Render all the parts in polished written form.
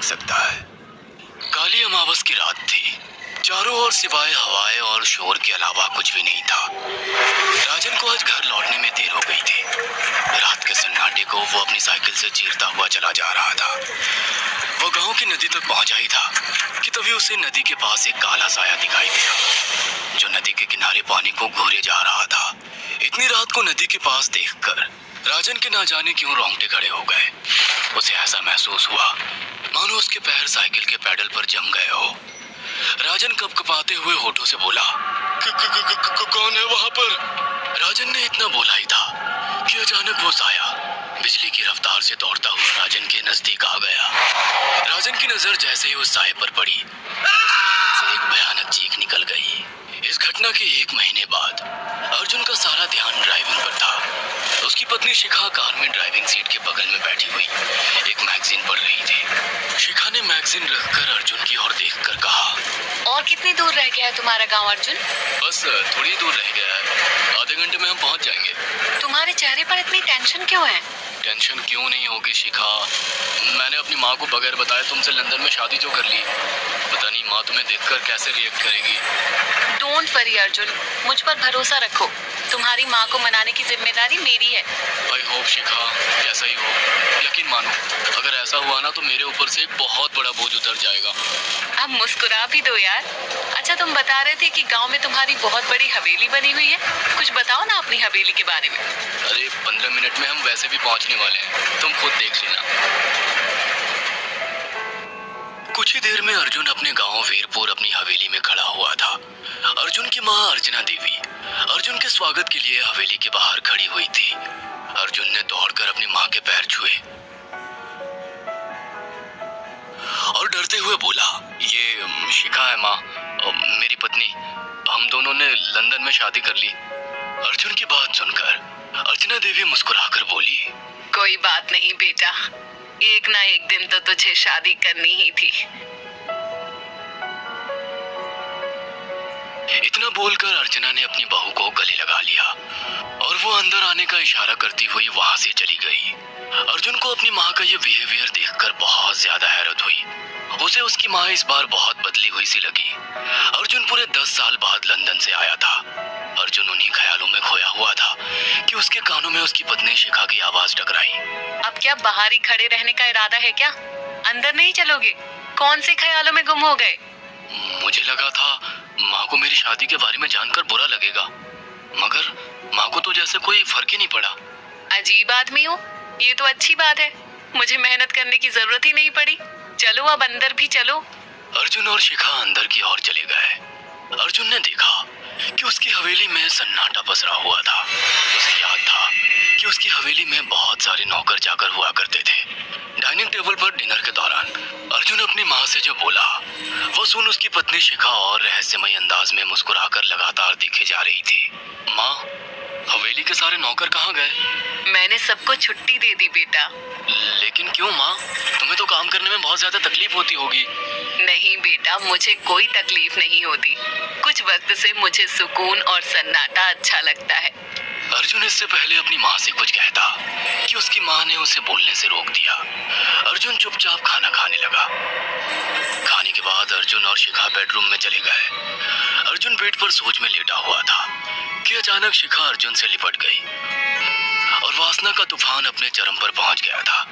देख सकता है। काली अमावस की रात थी। चारों ओर सिवाय हवाएं और शोर के अलावा कुछ भी नहीं था। राजन को आज घर लौटने में देर हो गई थी। रात के सन्नाटे को वो अपनी साइकिल से चीरता हुआ चला जा रहा था। वो गांव की नदी तक पहुंचा ही था कि तभी उसे नदी के पास एक काला साया दिखाई दिया, जो नदी के किनारे पानी को घूरे जा रहा था। इतनी रात को नदी के पास देखकर राजन के ना जाने क्यों रोंगटे खड़े हो गए। उसे ऐसा महसूस हुआ मानो उसके पैर साइकिल के पैडल पर जम गए हो। राजन कपकपाते हुए होठों से बोला, कौन है वहां पर? राजन ने इतना बोला ही था कि अचानक वो साया बिजली की रफ्तार से दौड़ता हुआ राजन के नजदीक आ गया। राजन की नजर जैसे ही उस साये पर पड़ी, से एक भयानक चीख निकल गई। इस घटना के 1 महीने बाद अर्जुन का सारा ध्यान ड्राइविंग पर था। उसकी पत्नी शिखा कार में ड्राइविंग सीट के बगल में बैठी हुई एक मैगजीन पढ़ रही थी। शिखा ने मैगजीन रखकर अर्जुन की ओर देखकर कहा, और कितनी दूर रह गया है तुम्हारा गांव अर्जुन? बस थोड़ी दूर रह गया है, आधे घंटे में हम पहुंच जाएंगे। तुम्हारे चेहरे पर इतनी टेंशन क्यों है? टेंशन क्यों नहीं होगी शिखा, मैंने अपनी माँ को बगैर बताए तुमसे लंदन में शादी जो कर ली। पता नहीं माँ तुम्हें देखकर कैसे रिएक्ट करेगी। डोंट वरी अर्जुन, मुझ पर भरोसा रखो। तुम्हारी माँ को मनाने की जिम्मेदारी मेरी है। आई होप शिखा ऐसा ही हो। यकीन मानो, अगर ऐसा हुआ ना तो मेरे ऊपर से एक बहुत बड़ा बोझ उतर जाएगा। अब मुस्कुरा भी दो यार। अच्छा, तुम बता रहे थे कि गांव में तुम्हारी बहुत बड़ी हवेली बनी हुई है। कुछ बताओ ना अपनी हवेली के बारे में। अरे 15 मिनट में हम वैसे भी पहुंचने वाले हैं, तुम खुद देख लेना। कुछ ही देर में अर्जुन अपने गांव वीरपुर अपनी हवेली में खड़ा हुआ था। अर्जुन की माँ अर्चना देवी अर्जुन के स्वागत के लिए हवेली के बाहर खड़ी हुई थी। अर्जुन ने दौड़कर अपनी माँ के पैर छुए और डरते हुए बोला, ये शिखा है माँ, मेरी पत्नी। हम दोनों ने लंदन में शादी कर ली। अर्जुन की बात सुनकर अर्चना देवी मुस्कुराकर बोली, कोई बात नहीं बेटा, एक ना एक दिन तो तुझे शादी करनी ही थी। इतना बोलकर अर्चना ने अपनी बहू को गले लगा लिया और वो अंदर आने का इशारा करती हुई वहां से चली गई। अर्जुन को अपनी माँ का ये बिहेवियर देखकर बहुत ज्यादा हैरत हुई। उसे उसकी माँ इस बार बहुत बदली हुई सी लगी। अर्जुन पूरे 10 साल बाद लंदन से आया था। अर्जुन उन्हीं ख्यालों में खोया हुआ था कि उसके कानों में उसकी पत्नी शिखा की आवाज टकराई। अब क्या बाहर ही खड़े रहने का इरादा है क्या? अंदर नहीं चलोगे? कौन से ख्यालों में गुम हो गए? मुझे लगा था माँ को मेरी शादी के बारे में जानकर बुरा लगेगा, मगर माँ को तो जैसे कोई फर्क ही नहीं पड़ा। अजीब आदमी हो, ये तो अच्छी बात है। मुझे मेहनत करने की जरूरत ही नहीं पड़ी। चलो अब अंदर भी चलो। अर्जुन और शिखा अंदर की ओर चले गए। अर्जुन ने देखा कि उसकी हवेली में सन्नाटा पसरा हुआ था। उसे याद था कि उसकी हवेली में बहुत सारे नौकर चाकर हुआ करते थे। डाइनिंग टेबल पर डिनर के दौरान अर्जुन अपनी माँ से जो बोला, वो सुन उसकी पत्नी शिखा और रहस्यमय अंदाज में मुस्कुराकर लगातार देखे जा रही थी। माँ, हवेली के सारे नौकर कहाँ गए? मैंने सबको छुट्टी दे दी बेटा। लेकिन क्यों माँ? तुम्हें तो काम करने में बहुत ज्यादा तकलीफ होती होगी। नहीं बेटा, मुझे कोई तकलीफ नहीं होती। कुछ वक्त से मुझे सुकून और सन्नाटा अच्छा लगता है। अर्जुन इससे पहले अपनी माँ से कुछ कहता कि उसकी माँ ने उसे बोलने से रोक दिया। अर्जुन चुपचाप खाना खाने लगा। खाने के बाद अर्जुन और शिखा बेडरूम में चले गए। अर्जुन बेड पर सोच में लेटा हुआ था कि अचानक शिखा अर्जुन से लिपट गई और वासना का तूफान अपने चरम पर पहुंच गया था।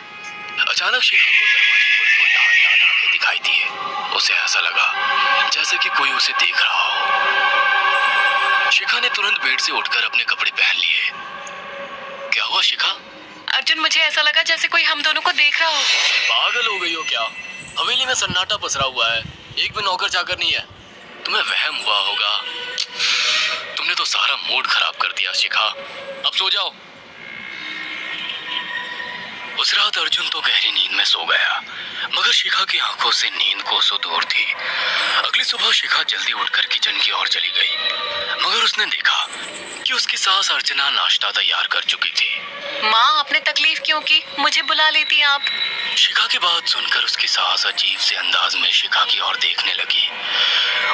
अचानक शिखा को दरवाजे पर 2 लाल लाल आंखें दिखाई दिए। उसे ऐसा लगा जैसे कि कोई उसे देख रहा हो। शिखा ने तुरंत बेड से उठकर अपने कपड़े पहन लिए। क्या हुआ शिखा? अर्जुन, मुझे ऐसा लगा जैसे कोई हम दोनों को देख रहा हो। पागल हो गई हो क्या? हवेली में सन्नाटा पसरा हुआ है, एक भी नौकर चाकर नहीं है। तुम्हें वहम हुआ होगा। तुमने तो सारा मूड खराब कर दिया शिखा। अब सो जाओ। उस रात अर्जुन तो गहरी नींद में सो गया, मगर शिखा की आंखों से नींद कोसों दूर थी। अगली सुबह शिखा जल्दी उठकर किचन की ओर चली गई, मगर उसने देखा कि उसकी सास अर्चना नाश्ता तैयार कर चुकी थी। माँ, आपने तकलीफ क्यों की? मुझे बुला लेती आप। शिखा की बात सुनकर उसकी सास अजीब से अंदाज में शिखा की ओर देखने लगी।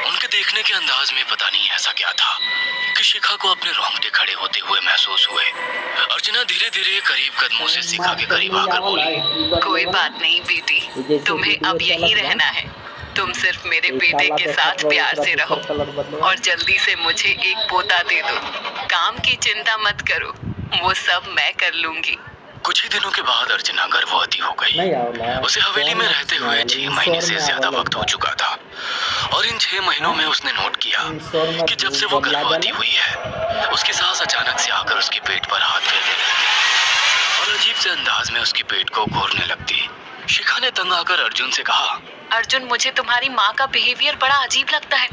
उनके देखने के अंदाज में पता नहीं ऐसा क्या था कि शिखा को अपने रोंगटे खड़े होते हुए महसूस हुए। अर्चना धीरे धीरे करीब कदमों से शिखा के करीब आकर बोली, कोई बात नहीं बेटी, तुम्हें अब यहीं रहना है। तुम सिर्फ मेरे बेटे के साथ प्यार से रहो और जल्दी से मुझे एक पोता दे दो। काम की चिंता मत करो, वो सब मैं कर लूंगी। कुछ ही दिनों के बाद अर्चना गर्भवती हो गई। उसे हवेली में रहते हुए 6 महीने से ज्यादा वक्त हो चुका था और इन 6 महीनों में उसने नोट किया कि जब से वो गर्भवती हुई है, उसकी सास अचानक से आकर उसके पेट पर हाथ फेरने लगती और अजीब से अंदाज में उसके पेट को घूरने लगती। शिखा ने तंग आकर अर्जुन से कहा, अर्जुन, मुझे तुम्हारी माँ का बिहेवियर बड़ा अजीब लगता है।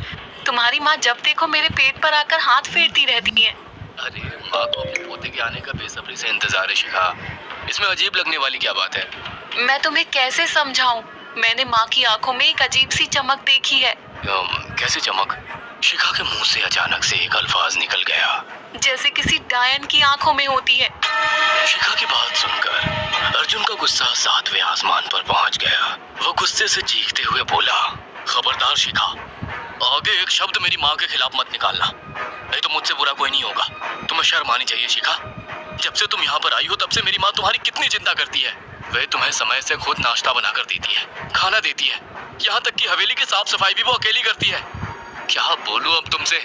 तुम्हारी माँ जब देखो मेरे पेट पर आकर हाथ फेरती रहती है। अरे माँ को अपने पोते के आने का बेसब्री से इंतजार है शिखा, इसमें अजीब लगने वाली क्या बात है? मैं तुम्हें कैसे समझाऊं? मैंने माँ की आंखों में एक अजीब सी चमक देखी है। कैसे चमक? शिखा के मुंह से अचानक से एक अल्फाज निकल गया, जैसे किसी डायन की आंखों में होती है। शिखा की बात सुनकर अर्जुन का गुस्सा 7वें आसमान पर पहुंच गया। वो गुस्से से चीखते हुए बोला, खबरदार शिखा, आगे एक शब्द मेरी माँ के खिलाफ मत निकालना, नहीं तो मुझसे बुरा कोई नहीं होगा। तुम्हें शर्म आनी चाहिए शिखा। जब से तुम यहाँ पर आई हो तब से मेरी माँ तुम्हारी कितनी चिंता करती है। वह तुम्हें समय से खुद नाश्ता बनाकर देती है, खाना देती है, यहाँ तक कि हवेली की साफ सफाई भी वो अकेली करती है। क्या बोलूं अब तुमसे,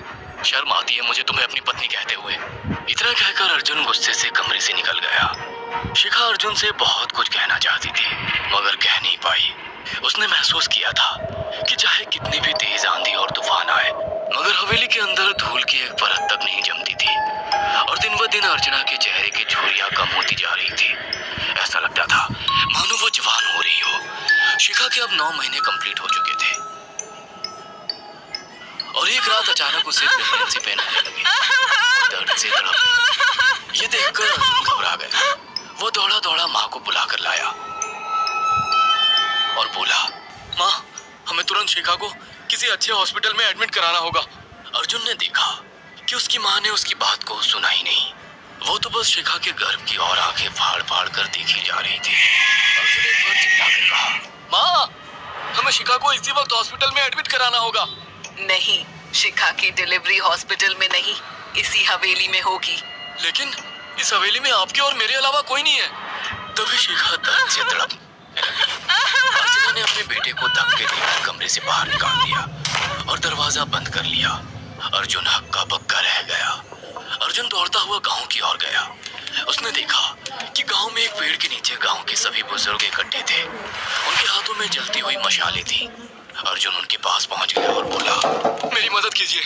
शर्म आती है मुझे तुम्हें अपनी पत्नी कहते हुए। इतना कहकर अर्जुन गुस्से से कमरे से निकल गया। शिखा अर्जुन से बहुत कुछ कहना चाहती थी मगर कह नहीं पाई। उसने महसूस किया था कि चाहे कितनी भी तेज आंधी और तूफान आए मगर हवेली के अंदर धूल की एक परत तक नहीं जमती थी और दिन ब दिन अर्चना के चेहरे की झुर्रियां कम होती जा रही थी। ऐसा लगता था मानो वो जवान हो रही हो। शिखा के अब 9 महीने कंप्लीट हो चुके थे और एक रात अचानक उसे प्रेगनेंसी पेन होने लगे और दर्द से तड़प। ये देखकर अर्जुन घबरा गया। वो दौड़ा दौड़ा माँ को बुलाकर लाया और बोला, माँ, हमें तुरंत शिखा को किसी अच्छे हॉस्पिटल में एडमिट कराना होगा। अर्जुन ने देखा कि उसकी माँ ने उसकी बात को सुना ही नहीं। वो तो बस शिखा के गर्भ की ओर आंखें फाड़ फाड़ कर देखी जा रही थी। अर्जुन एक बार चिल्लाकर कहा, माँ, हमें शिखा को इसी वक्त हॉस्पिटल में एडमिट कराना होगा। नहीं, शिखा की डिलीवरी हॉस्पिटल में नहीं, इसी हवेली में होगी। लेकिन इस हवेली में आपके और मेरे अलावा कोई नहीं है। तभी शिखा दर्द से तड़पने लगी। अर्चना ने अपने बेटे को धक्के देकर कमरे से बाहर निकाल दिया और दरवाजा बंद कर लिया। अर्जुन हक्का बक्का रह गया। अर्जुन दौड़ता हुआ गांव की ओर गया। उसने देखा कि गांव में एक पेड़ के नीचे गांव के सभी बुजुर्ग इकट्ठे थे। उनके हाथों में जलती हुई मशालें थी। अर्जुन उनके पास पहुंच गया और बोला, मेरी मदद कीजिए,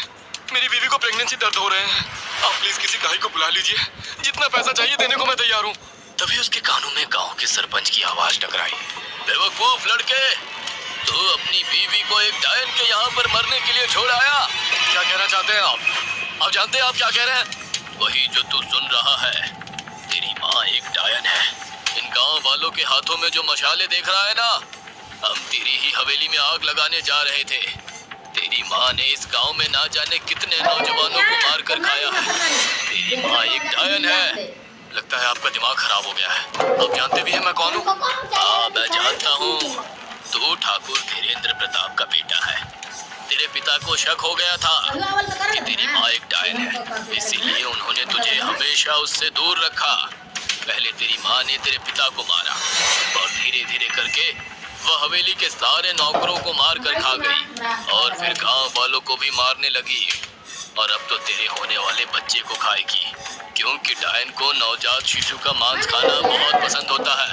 मेरी बीवी को प्रेगनेंसी दर्द हो रहे हैं। आप प्लीज किसी गाय को बुला लीजिए, जितना पैसा चाहिए देने को मैं तैयार हूँ। तभी उसके कानों में गांव के सरपंच की आवाज टकराई, बेवकूफ लड़के, तू अपनी बीवी को एक डायन के यहाँ पर मरने के लिए छोड़ आया। क्या कहना चाहते हैं आप जानते हैं आप क्या कह रहे हैं? वही जो तू सुन रहा है। तेरी माँ एक डायन है। इन गांव वालों के हाथों में जो मशाले देख रहा है ना, हम तेरी ही हवेली में आग लगाने जा रहे थे। तेरी माँ ने इस गांव में ना जाने कितने नौजवानों को मार कर खाया है। तेरी माँ एक डायन है। लगता है आपका दिमाग खराब हो गया है। आप जानते भी हैं मैं कौन हूँ? हाँ, मैं जानता हूँ। तू ठाकुर धीरेन्द्र प्रताप का बेटा है। तेरे पिता को शक हो गया था कि तेरी माँ एक डायन है, इसीलिए उन्होंने तुझे हमेशा उससे दूर रखा। पहले तेरी माँ ने तेरे पिता को मारा और धीरे धीरे करके वह हवेली के सारे नौकरों को मार कर खा गई और फिर गांव वालों को भी मारने लगी। और अब तो तेरे होने वाले बच्चे को खाएगी, क्योंकि डायन को नवजात शिशु का मांस खाना बहुत पसंद होता है।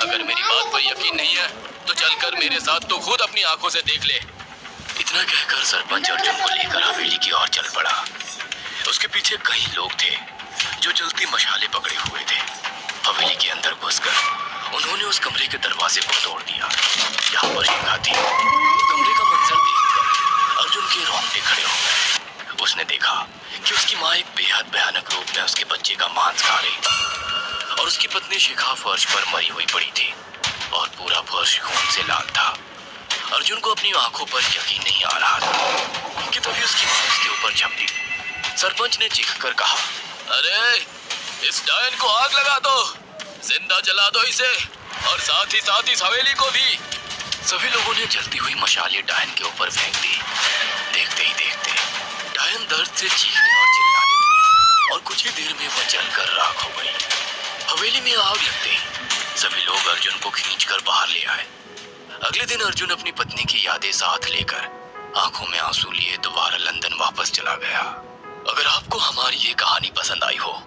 अगर मेरी बात पर यकीन नहीं है तो चलकर मेरे साथ तो खुद अपनी आंखों से देख ले। इतना कहकर सरपंच अर्जुन को लेकर हवेली की ओर चल पड़ा। उसके पीछे कई लोग थे जो जलती मशाले पकड़े हुए थे। हवेली के अंदर घुसकर उन्होंने उस कमरे के दरवाजे को तोड़ दिया। यहाँ पर शिखा थी। कमरे का मंजर देखकर अर्जुन के रोंगटे खड़े हो गए। उसने देखा कि उसकी माँ एक बेहद भयानक रूप में उसके बच्चे का मांस खा रही और उसकी पत्नी शिखा फर्श पर मरी हुई पड़ी थी और पूरा फर्श खून से लाल था। अर्जुन को अपनी आंखों पर यकीन नहीं आ रहा था कि तभी उसकी माँ उसके ऊपर झपटी। सरपंच ने चीखकर कहा, अरे इस डायन को आग लगा दो, जिंदा जला दो इसे, और साथ ही इस हवेली को भी। सभी लोगों ने जलती हुई मशालें डायन के ऊपर फेंक दी। देखते ही देखते डायन दर्द से चीखने और चिल्लाने लगी और कुछ ही देर में वह जलकर राख हो गई। हवेली में आग लगते ही सभी लोग अर्जुन को खींचकर बाहर ले आए। अगले दिन अर्जुन अपनी पत्नी की यादें साथ लेकर आंखों में आंसू लिए दोबारा लंदन वापस चला गया। अगर आपको हमारी ये कहानी पसंद आई हो